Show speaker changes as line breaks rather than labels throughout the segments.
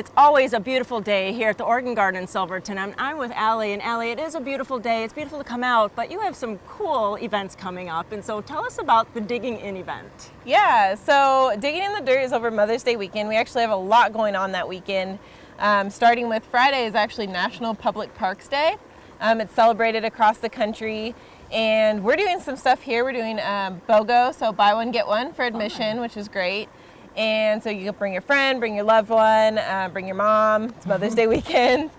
It's always a beautiful day here at the Oregon Garden in Silverton. I'm with Allie, and Allie, it is a beautiful day. It's beautiful to come out, but you have some cool events coming up, and so tell us about the Digging In event.
Yeah, so Digging in the Dirt is over Mother's Day weekend. We actually have a lot going on that weekend. Starting with Friday is actually National Public Parks Day. It's celebrated across the country, and we're doing some stuff here. We're doing BOGO, so buy one, get one for admission, which is great. And so you can bring your friend, bring your loved one, bring your mom. It's Mother's Day weekend.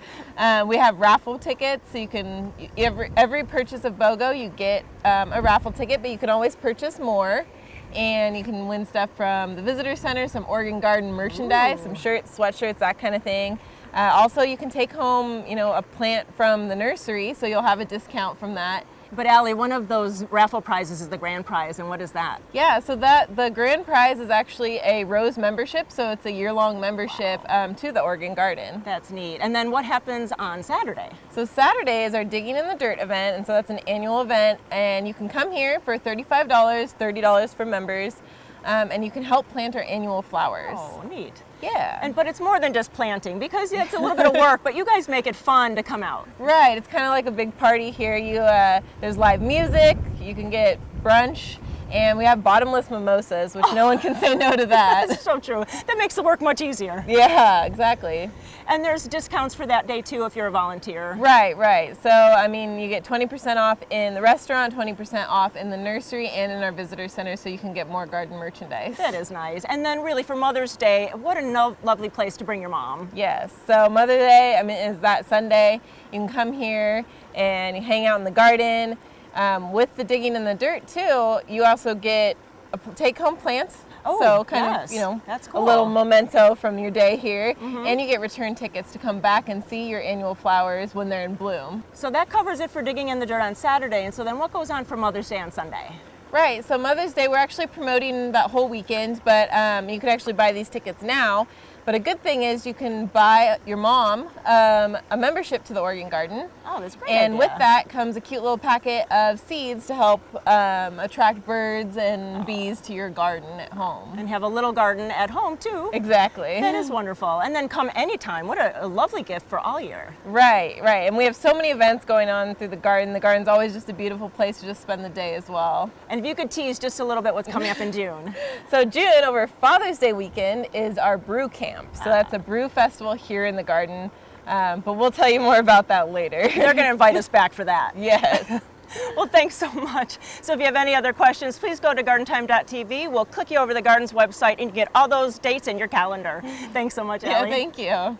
We have raffle tickets, so you can, every purchase of BOGO, you get a raffle ticket, but you can always purchase more. And you can win stuff from the visitor center, some Oregon Garden merchandise, some shirts, sweatshirts, that kind of thing. Also, you can take home, a plant from the nursery, so you'll have a discount from that.
But Allie, one of those raffle prizes is the grand prize, and what is that?
Yeah, so the grand prize is actually a Rose membership, so it's a year-long membership to the Oregon Garden.
That's neat. And then what happens on Saturday?
So Saturday is our Digging in the Dirt event, and so that's an annual event, and you can come here for $35, $30 for members, and you can help plant our annual flowers.
Oh, neat.
Yeah.
But it's more than just planting, because it's a little bit of work, but you guys make it fun to come out.
Right, it's kind of like a big party here. There's live music, you can get brunch, and we have bottomless mimosas, which no one can say no to that.
That's so true. That makes the work much easier.
Yeah, exactly.
And there's discounts for that day too if you're a volunteer.
Right. So, you get 20% off in the restaurant, 20% off in the nursery, and in our visitor center, so you can get more garden merchandise.
That is nice. And then really for Mother's Day, what a lovely place to bring your mom.
Yes, so Mother's Day, is that Sunday. You can come here and you hang out in the garden. With the Digging in the Dirt too, you also get a take-home plant.
Oh,
so
that's cool.
A little memento from your day here, and you get return tickets to come back and see your annual flowers when they're in bloom.
So that covers it for Digging in the Dirt on Saturday, and so then what goes on for Mother's Day on Sunday?
Right, so Mother's Day, we're actually promoting that whole weekend, but you can actually buy these tickets now. But a good thing is you can buy your mom a membership to the Oregon Garden.
Oh, that's great.
And
idea.
with that comes a cute little packet of seeds to help attract birds and bees to your garden at home.
And have a little garden at home too.
Exactly.
That is wonderful. And then come anytime. What a lovely gift for all year.
Right. And we have so many events going on through the garden. The garden's always just a beautiful place to just spend the day as well.
And if you could tease just a little bit what's coming up in June.
So June, over Father's Day weekend, is our brew camp. So that's a brew festival here in the garden, but we'll tell you more about that later.
They're going to invite us back for that.
Yes.
Well, thanks so much. So if you have any other questions, please go to gardentime.tv. We'll click you over to the garden's website and you get all those dates in your calendar. Thanks so much, Allie.
Yeah, thank you.